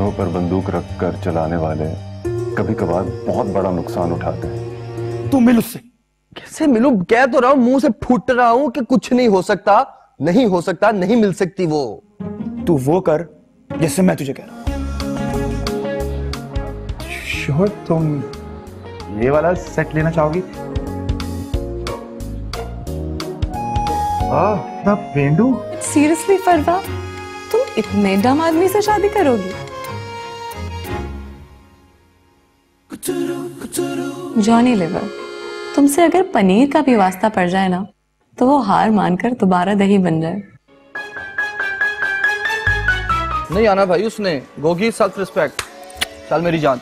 कंधों पर बंदूक रखकर चलाने वाले कभी कभार बहुत बड़ा नुकसान उठाते हैं। तू मिल उससे। कैसे मिलूं? कह तो रहा हूं, मुंह से फूट रहा हूं कि कुछ नहीं हो सकता, नहीं हो सकता, नहीं मिल सकती वो। तू वो कर जैसे मैं तुझे कह रहा हूं। श्योर तुम ये वाला सेट लेना चाहोगी? ना पेंडू। सीरियसली फरवा, तुम इतने डम आदमी से शादी करोगी? जॉनी लिवर, तुमसे अगर पनीर का भी वास्ता पड़ जाए ना तो वो हार मानकर दोबारा दही बन जाए। नहीं आना भाई उसने। Gogi self respect. चल मेरी जान,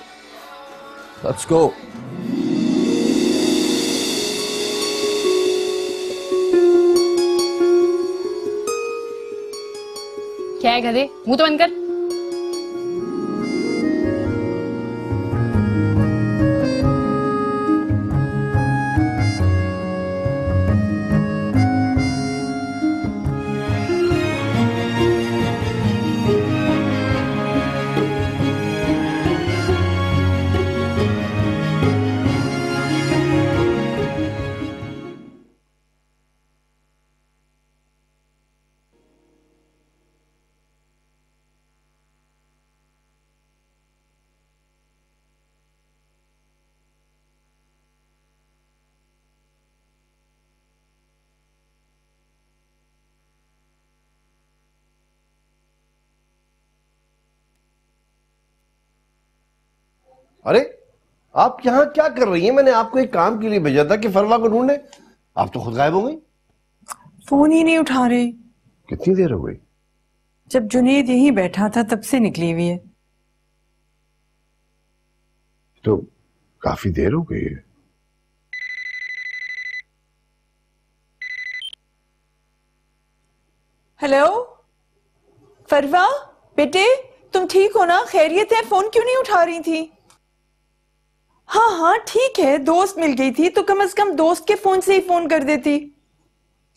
लेट्स गो। क्या है गधे, मुंह तो बंद कर। अरे आप यहाँ क्या कर रही हैं? मैंने आपको एक काम के लिए भेजा था कि फरवा को ढूंढने, आप तो खुद गायब हो गई। फोन ही नहीं उठा रहे। कितनी देर हो गई? जब जुनेद यहीं बैठा था तब से निकली हुई है। तो काफी देर हो गई है। हेलो फरवा, बेटे तुम ठीक हो ना? खैरियत है? फोन क्यों नहीं उठा रही थी? हाँ हाँ ठीक है, दोस्त मिल गई थी तो कम से कम दोस्त के फोन से ही फोन कर देती।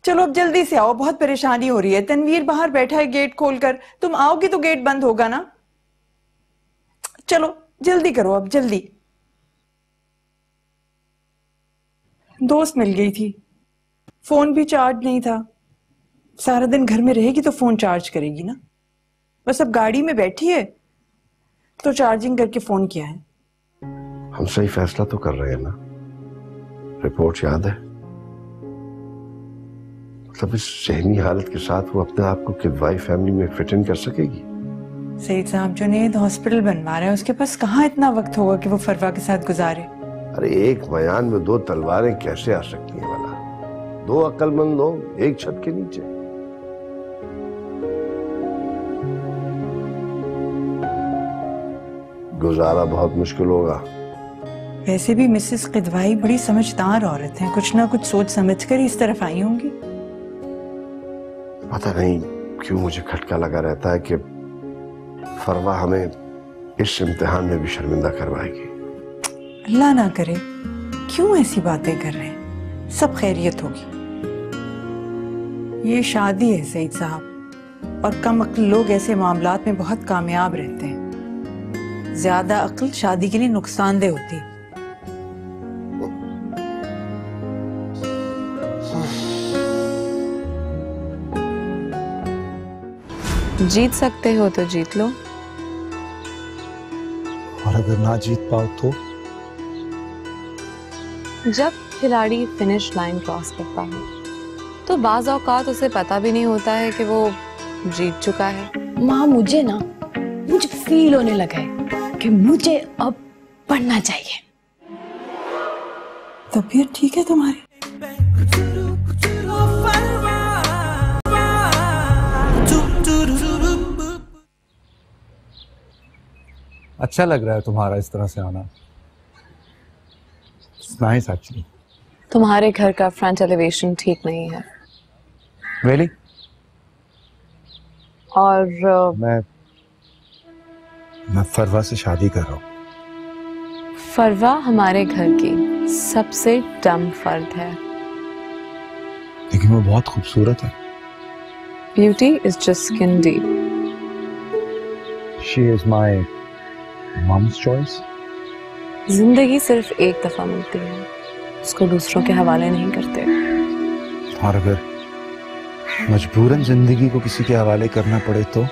चलो अब जल्दी से आओ, बहुत परेशानी हो रही है। तनवीर बाहर बैठा है गेट खोलकर, तुम आओगी तो गेट बंद होगा ना। चलो जल्दी करो अब, जल्दी। दोस्त मिल गई थी, फोन भी चार्ज नहीं था। सारा दिन घर में रहेगी तो फोन चार्ज करेगी ना। बस अब गाड़ी में बैठी है तो चार्जिंग करके फोन किया है। हम सही फैसला तो कर रहे हैं ना? रिपोर्ट याद है? मतलब इस जहनी हालत के साथ वो अपने आप को किदवाई फैमिली में फिट इन कर सकेगी? सईद साहब जुनेद हॉस्पिटल बनवा रहा है, उसके पास कहाँ इतना वक्त होगा कि वो फरवा के साथ गुजारे। अरे एक मयान में दो तलवारें कैसे आ सकती हैं भला? दो अक्लमंद लोग एक छत के नीचे। गुजारा बहुत मुश्किल होगा। वैसे भी मिसेस किदवाई बड़ी समझदार औरत हैं, कुछ ना कुछ सोच समझ कर इस तरफ आई होंगी। पता नहीं क्यों मुझे खटका लगा रहता है कि फरवा हमें इस इम्तिहान में भी शर्मिंदा करवाएगी। अल्लाह ना करे, क्यों ऐसी बातें कर रहे हैं? सब खैरियत होगी। ये शादी है सईद साहब, और कम अक्ल लोग ऐसे मामलात में बहुत कामयाब रहते हैं। ज्यादा अक्ल शादी के लिए नुकसानदेह होती है। जीत सकते हो तो जीत लो, और अगर ना जीत पाओ तो? जब खिलाड़ी फिनिश लाइन क्रॉस करता है तो बाज़ औकात उसे पता भी नहीं होता है कि वो जीत चुका है। माँ मुझे फील होने लगा है कि मुझे अब पढ़ना चाहिए। तबीयत ठीक है तुम्हारी? अच्छा लग रहा है तुम्हारा इस तरह से आना। Nice actually. तुम्हारे घर का फ्रंट एलिवेशन ठीक नहीं है। Really? और मैं फरवा से शादी कर रहा हूँ। फरवा हमारे घर की सबसे डम फर्द है। लेकिन वो बहुत खूबसूरत है। Beauty is just skin deep. She is my mom's choice. जिंदगी सिर्फ एक दफा मिलती है, उसको दूसरों के हवाले नहीं करते। और अगर मजबूरन जिंदगी को किसी के हवाले करना पड़े तो?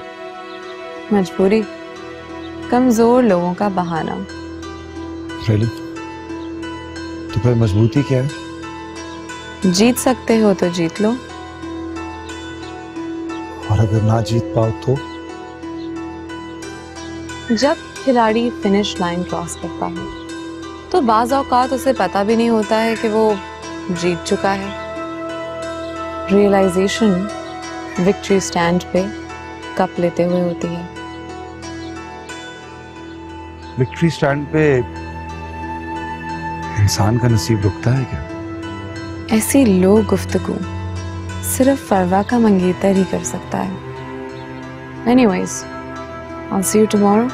मजबूरी कमजोर लोगों का बहाना। Really? तो फिर मजबूती क्या है? जीत सकते हो तो जीत लो, और अगर ना जीत पाओ तो? जब खिलाड़ी फिनिश लाइन क्रॉस करता है तो बाज औकात उसे पता भी नहीं होता है कि वो जीत चुका है। रियलाइजेशन विक्ट्री स्टैंड पे कप लेते हुए होती है। विक्ट्री स्टैंड पे इंसान का नसीब रुकता है क्या? ऐसी लो गुफ्तगू सिर्फ फरवा का मंगेतर ही कर सकता है। Anyways, I'll see you tomorrow.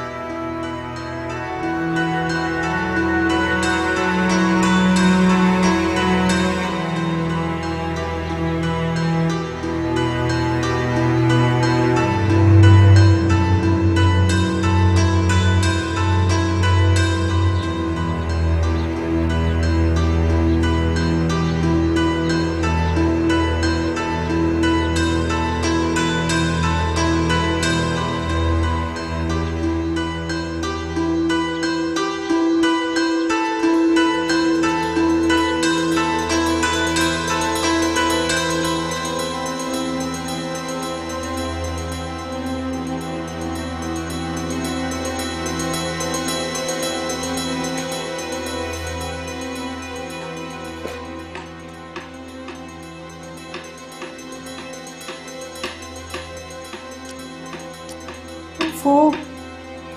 वो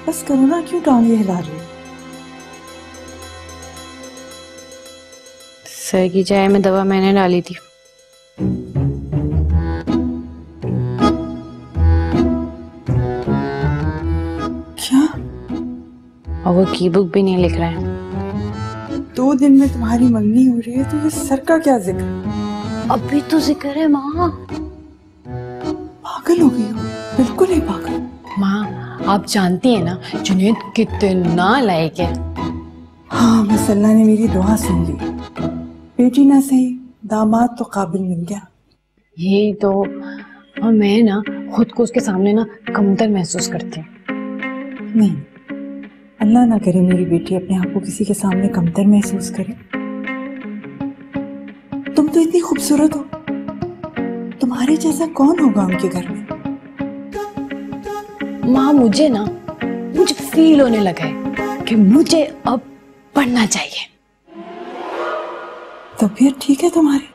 बस करो ना, क्यों टांगे हिला रही हो? सर की चाय में दवा मैंने डाली थी। क्या? और वो की बुक भी नहीं लिख रहे हैं। 2 दिन में तुम्हारी मंगनी हो रही है तो ये सर का क्या जिक्र? अभी तो जिक्र है माँ। पागल हो गई हो? बिल्कुल ही पागल। माँ आप जानती हैं ना जुनैद कितना लायक है। हाँ, बस अल्लाह ने मेरी दुआ सुन ली। बेटी ना सही, दामाद तो काबिल मिल गया। यही तो। और मैं ना खुद को उसके सामने ना कमतर महसूस करती हूँ। नहीं, अल्लाह ना करे मेरी बेटी अपने आप को किसी के सामने कमतर महसूस करे। तुम तो इतनी खूबसूरत हो, तुम्हारे जैसा कौन होगा उनके घर में? माँ मुझे फील होने लगा है कि मुझे अब पढ़ना चाहिए। तबीयत ठीक है तुम्हारी?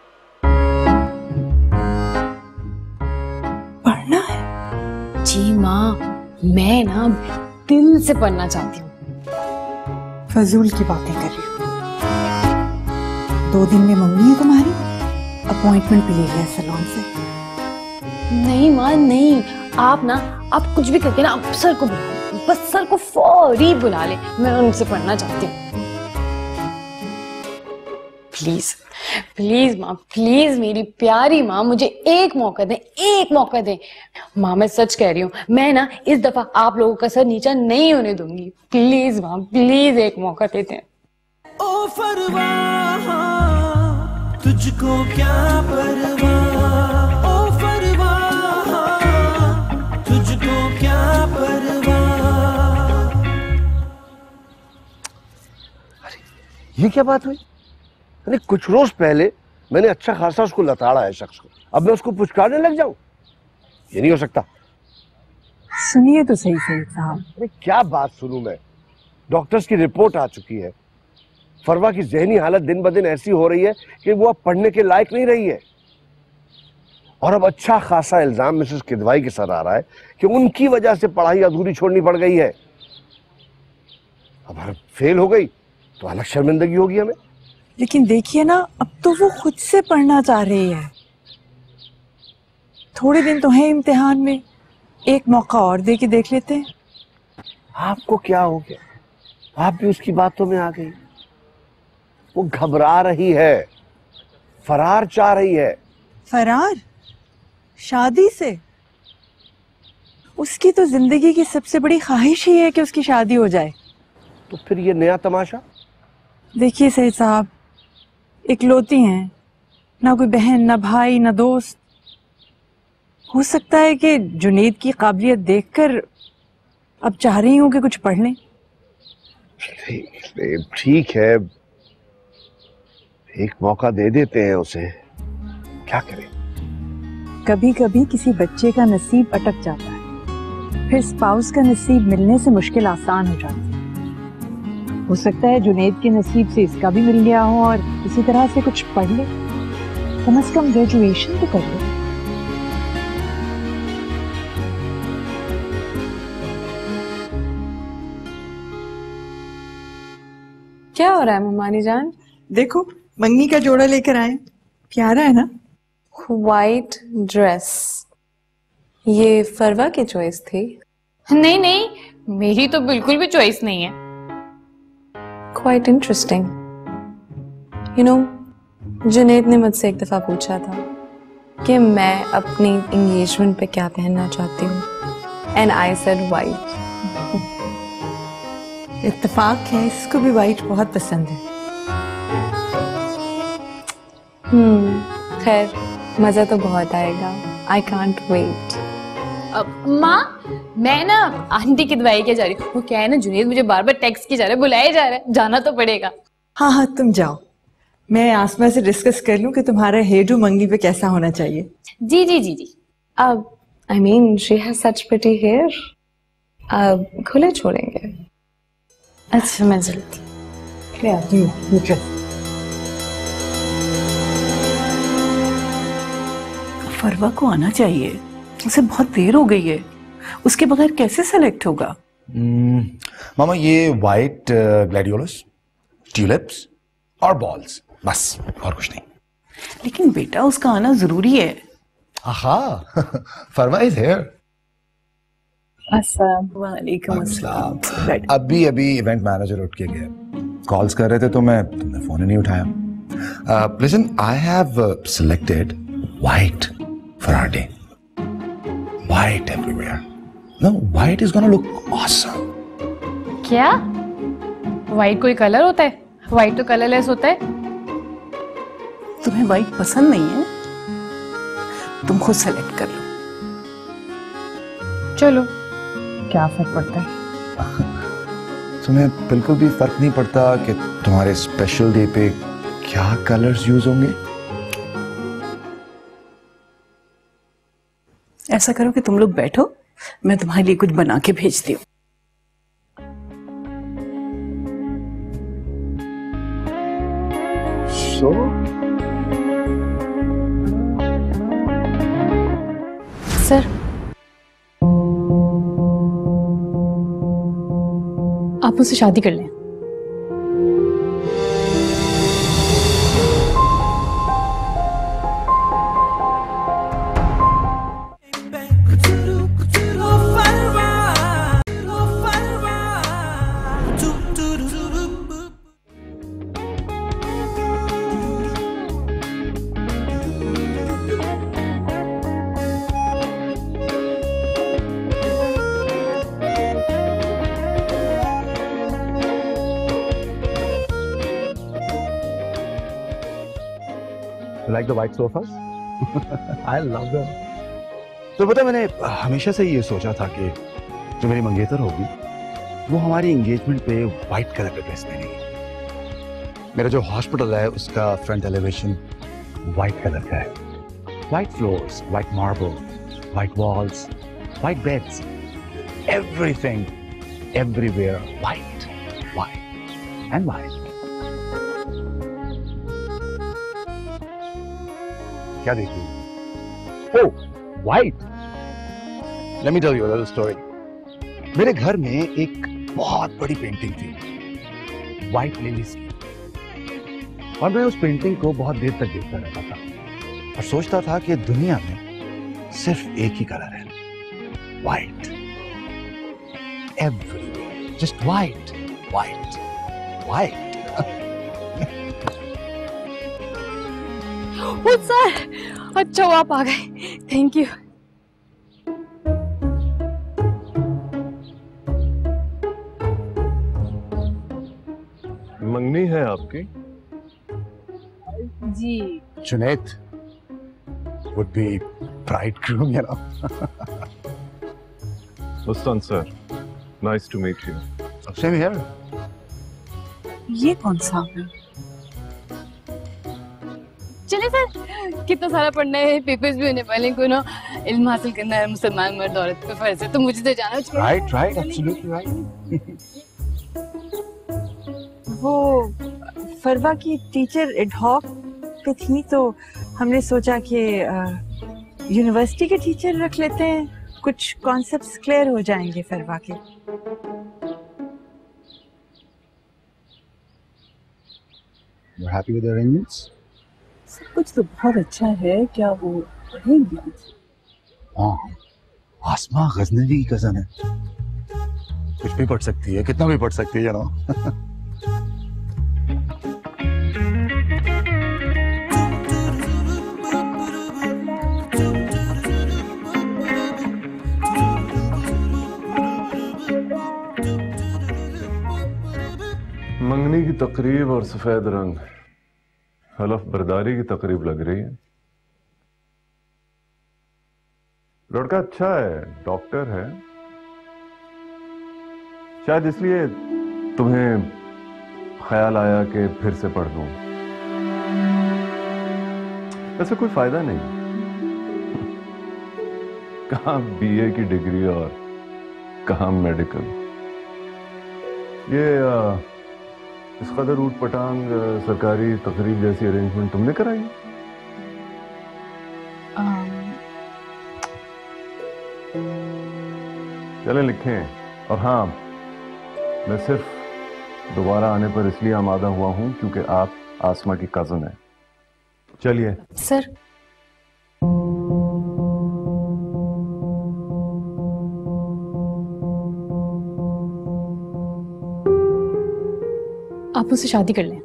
पढ़ना है? जी माँ, मैं ना दिल से पढ़ना चाहती हूँ। फजूल की बातें कर रही हो। 2 दिन में मंगनी है तुम्हारी, अपॉइंटमेंट भी ले लिया सैलून से। नहीं माँ नहीं, आप कुछ भी करके ना आप सर को बुला ले, बस सर को फौरी बुला ले। मैं उनसे पढ़ना चाहती हूँ। प्लीज प्लीज माँ, प्लीज मेरी प्यारी माँ, मुझे एक मौका दें, एक मौका दें। माँ मैं सच कह रही हूँ, मैं ना इस दफा आप लोगों का सर नीचा नहीं होने दूंगी। प्लीज माँ, प्लीज एक मौका देते हैं। ओ फरवाह तुझको क्या परवाह, ओ फरवाह तुझको क्या परवाह। ये क्या बात हुई? अरे कुछ रोज पहले मैंने अच्छा खासा उसको लताड़ा है शख्स को, अब मैं उसको पुचकारने लग जाऊं? ये नहीं हो सकता। सुनिए तो सही सईद साहब। अरे क्या बात सुनूं मैं? डॉक्टर्स की रिपोर्ट आ चुकी है, फरवा की जहनी हालत दिन ब दिन ऐसी हो रही है कि वो अब पढ़ने के लायक नहीं रही है। और अब अच्छा खासा इल्जाम मिसेस किदवाई के सर आ रहा है कि उनकी वजह से पढ़ाई अधूरी छोड़नी पड़ गई है। अब अगर फेल हो गई तो अलग शर्मिंदगी होगी हमें। लेकिन देखिए ना, अब तो वो खुद से पढ़ना चाह रही है। थोड़े दिन तो है इम्तिहान में, एक मौका और दे के देख लेते हैं। आपको क्या हो गया? आप भी उसकी बातों में आ गई। वो घबरा रही है, फरार चाह रही है। फरार? शादी से? उसकी तो जिंदगी की सबसे बड़ी ख्वाहिश ही है कि उसकी शादी हो जाए। तो फिर ये नया तमाशा? देखिए सैयद साहब, इकलौती हैं, ना कोई बहन, ना भाई, ना दोस्त। हो सकता है कि जुनेद की काबिलियत देखकर अब चाह रही हूं कि कुछ पढ़ लें। ठीक है, एक मौका दे देते हैं उसे, क्या करें। कभी कभी किसी बच्चे का नसीब अटक जाता है, फिर स्पाउस का नसीब मिलने से मुश्किल आसान हो जाती है। हो सकता है जुनेद के नसीब से इसका भी मिल गया हो और इसी तरह से कुछ पढ़ ले, कम से कम ग्रेजुएशन तो कर ले। क्या हो रहा है मम्मानी जान? देखो मंगनी का जोड़ा लेकर आए, प्यारा है ना? व्हाइट ड्रेस, ये फरवा की चॉइस थी? नहीं नहीं, मेरी तो बिल्कुल भी चॉइस नहीं है। Quite interesting. You know, Junaid ने मुझसे एक दफा पूछा था कि मैं अपनी एंगेजमेंट पे क्या पहनना चाहती हूँ, एंड आई सेड व्हाइट। इत्तेफाक है, इसको भी व्हाइट बहुत पसंद है। खैर मजा तो बहुत आएगा। I can't wait. माँ, मैं ना आंटी की दवाई के जा रही हूँ। वो क्या है ना, जुनेद मुझे बार बार टेक्स्ट की जा रहा है, बुलाया जा रहा है, जाना तो पड़ेगा। हाँ हाँ तुम जाओ, मैं आसमा से डिस्कस कर लूं कि तुम्हारा हेयर डू मंगनी पे कैसा होना चाहिए। जी जी जी जी। अब I mean she has such pretty hair, अब खुले छोड़ेंगे। अच्छा मैं जल्दी ले आती हूँ ये ड्रेस। फरवा को आना चाहिए, उसे बहुत देर हो गई है, उसके बगैर कैसे सेलेक्ट होगा? मामा ये वाइट ग्लैडियोलस, ट्यूलिप्स और बॉल्स, बस और कुछ नहीं। लेकिन बेटा उसका आना जरूरी है। आहा फरवा इज हियर। वालेकुम अस्सलाम। अभी इवेंट मैनेजर उठ के गया, कॉल्स कर रहे थे तो तुमने फोन ही नहीं उठाया। Listen, I have selected white for our day. White everywhere. No, white is gonna look awesome. क्या व्हाइट कोई कलर होता है? व्हाइट तो कलरलेस होता है। तुम्हें व्हाइट पसंद नहीं है? तुम खुद सेलेक्ट कर लो। चलो, क्या फर्क पड़ता है? तुम्हें बिल्कुल भी फर्क नहीं पड़ता कि तुम्हारे स्पेशल डे पे क्या कलर्स यूज होंगे? ऐसा करो कि तुम लोग बैठो, मैं तुम्हारे लिए कुछ बना के भेजती हूँ। सर आप मुझसे शादी कर लें। Like the white sofas? I love them. तो पता, मैंने हमेशा से ये सोचा था कि जो मेरी मंगेतर होगी वो हमारी एंगेजमेंट पे व्हाइट कलर का ड्रेस पहनेगी। मेरा जो हॉस्पिटल है उसका फ्रंट एलिवेशन व्हाइट कलर का है। White floors, white marble, white walls, white beds, everything everywhere white, white and white. क्या देख रही हो? Oh, white. Let me tell you a little story. मेरे घर में एक बहुत बड़ी पेंटिंग थी, व्हाइट लिलीज की, और मैं उस पेंटिंग को बहुत देर तक देखता रहता था और सोचता था कि दुनिया में सिर्फ एक ही कलर है, white. Everywhere just white, white, white. Sir, अच्छा आप आ गए, थैंक यू। आपकी? जी Junaid would be bridegroom, you know. Ustan sir, nice to meet you. Same here. ये कौन सा है? चले सर, कितना सारा पढ़ना है, पेपर्स भी होने वाले हैं, कोई ना इल्म हासिल करना है मुसलमान मर्द औरत पे फर्ज है, तो मुझे तो जाना चाहिए। Right, absolutely right. वो फरवा की टीचर एडहॉक पे थी, तो हमने सोचा कि यूनिवर्सिटी के टीचर रख लेते हैं, कुछ कॉन्सेप्ट्स क्लियर हो जाएंगे फरवा के। You're happy with the arrangements? सब कुछ तो बहुत अच्छा है, क्या वो पढ़ेंगी? हाँ, आसमा गजनवी की कजन है, कुछ भी पढ़ सकती है, कितना भी पढ़ सकती है, you know. मंगनी की तकरीब और सफेद रंग हलफ बरदारी की तकरीब लग रही है। लड़का अच्छा है, डॉक्टर है, शायद इसलिए तुम्हें ख्याल आया कि फिर से पढ़ लूं। वैसे कोई फायदा नहीं, कहां बीए की डिग्री और कहां मेडिकल। ये इस कदर ऊट पटांग सरकारी तकरीब जैसी अरेंजमेंट तुमने कराई? चलें लिखें। और हाँ, मैं सिर्फ दोबारा आने पर इसलिए आमादा हुआ हूं क्योंकि आप आसमा की कजन हैं। चलिए। सर आप मुझसे शादी कर लें।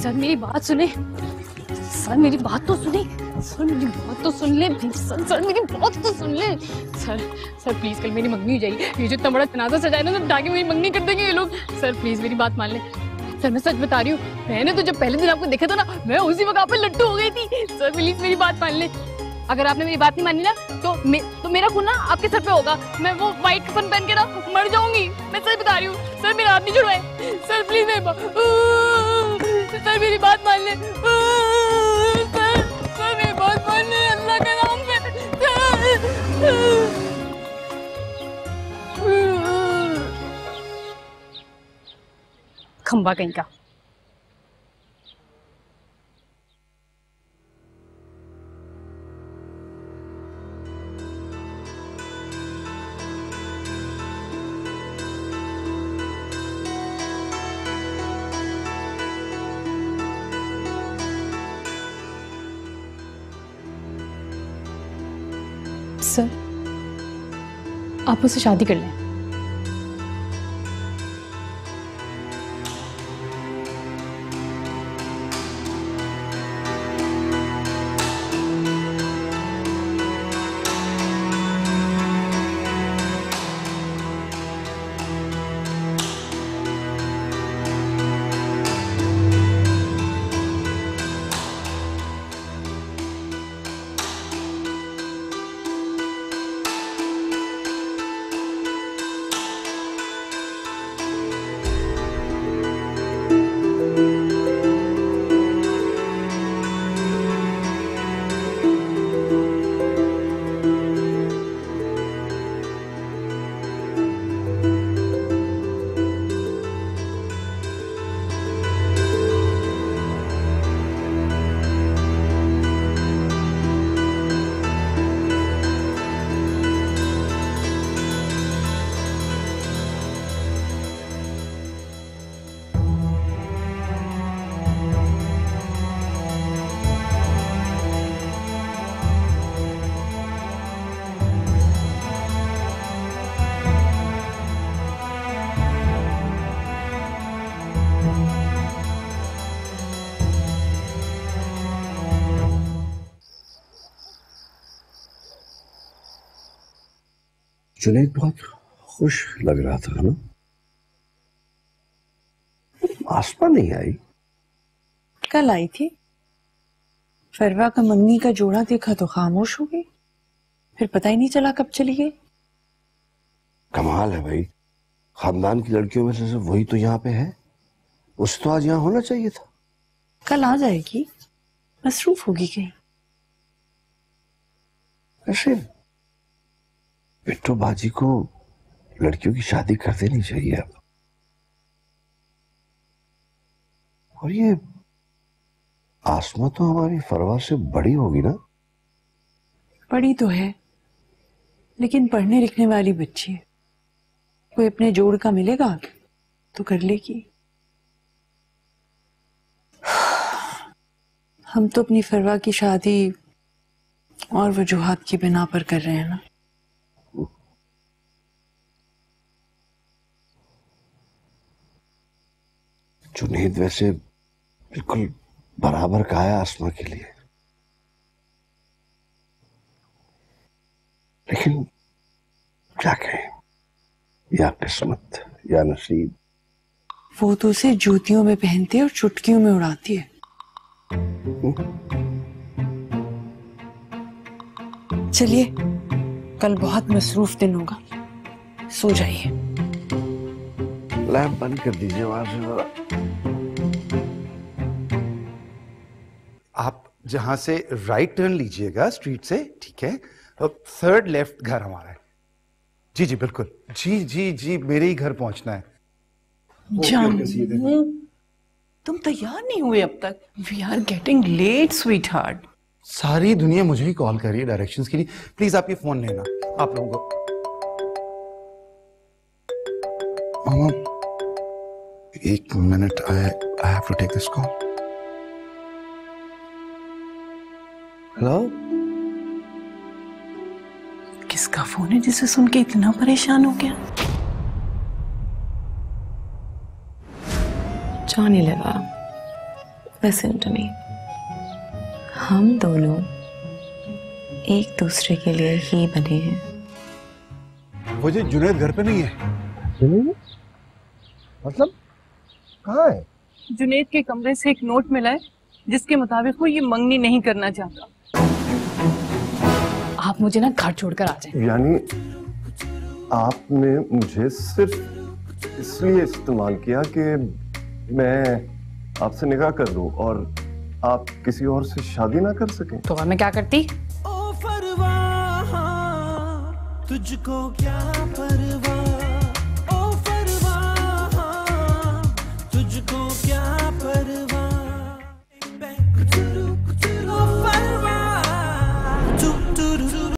सर मेरी बात सुने, सर मेरी बात तो सुने, सर मेरी बात तो सुन ले, सर मेरी बात तो सुन ले। सर प्लीज कल मेरी मंगनी हो जाएगी, ये जो इतना बड़ा तनाजा सजाया ना, तो ताकि मेरी मंगनी कर देंगे ये लोग। सर प्लीज मेरी बात मान ले। सर मैं सच बता रही हूँ, मैंने तो जब पहले दिन आपको देखा था ना, मैं उसी वक्त आप पे लट्टू हो गई थी। सर प्लीज मेरी बात मान ले। अगर आपने मेरी बात नहीं मानी ना, तो मेरा खून ना आपके सर पे होगा, मैं वो व्हाइट कफन पहन के ना मर जाऊंगी। मैं सच बता रही हूँ। सर मेरा हाथ नहीं छुड़वाए। सर प्लीज सर मेरी बात मान ले। सर मेरी बात मान ले, अल्लाह के नाम पे। खंबा कहीं का। सर आप मुझसे शादी कर लें। जुनैद बहुत खुश लग रहा था ना? आसमा नहीं आई? कल आई थी, फरवा का मंगनी का जोड़ा देखा तो खामोश हो गई, फिर पता ही नहीं चला कब चली गई। कमाल है भाई, खानदान की लड़कियों में से सिर्फ वही तो यहाँ पे है। उस तो आज यहाँ होना चाहिए था। कल आ जाएगी, मसरूफ होगी कहीं। ऐसे बिट्टू बाजी को लड़कियों की शादी कर देनी चाहिए अब। और ये आसमा तो हमारी फरवा से बड़ी होगी ना? बड़ी तो है, लेकिन पढ़ने लिखने वाली बच्ची है। कोई अपने जोड़ का मिलेगा तो कर लेगी। हम तो अपनी फरवा की शादी और वजूहात की बिना पर कर रहे हैं ना। जुनैद वैसे बिल्कुल बराबर का है आसमा के लिए, लेकिन क्या कहें, या किस्मत या नसीब। वो तो उसे जूतियों में पहनती है और चुटकियों में उड़ाती है। चलिए, कल बहुत मसरूफ दिन होगा, सो जाइए। लैंप बंद कर दीजिए वहां से जरा। आप जहां से राइट टर्न लीजिएगा स्ट्रीट से, ठीक है? थर्ड लेफ्ट घर हमारा है। जी जी बिल्कुल, जी जी जी, मेरे ही घर पहुंचना है। जान, तुम तैयार नहीं हुए अब तक। We are getting late sweetheart. सारी दुनिया मुझे ही कॉल कर रही है डायरेक्शंस के लिए। प्लीज आप ये फोन लेना, आप लोगों को। मामा, एक minute, I have to take this call. Hello, किसका फोन है जिसे सुन के इतना परेशान हो गया? जॉनी लिवा, लिसन टू मी। हम दोनों एक दूसरे के लिए ही बने हैं। वो जो जुनैद घर पे नहीं है। मतलब कहाँ है? जुनैद के कमरे से एक नोट मिला है जिसके मुताबिक वो ये मंगनी नहीं करना चाहता। आप मुझे ना घर छोड़कर आ जाएं। यानी आपने मुझे सिर्फ इसलिए इस्तेमाल किया कि मैं आपसे निकाह कर दूं और आप किसी और से शादी ना कर सकें? तो मैं क्या करती? ओ फरवा, तुझको क्या परवाह।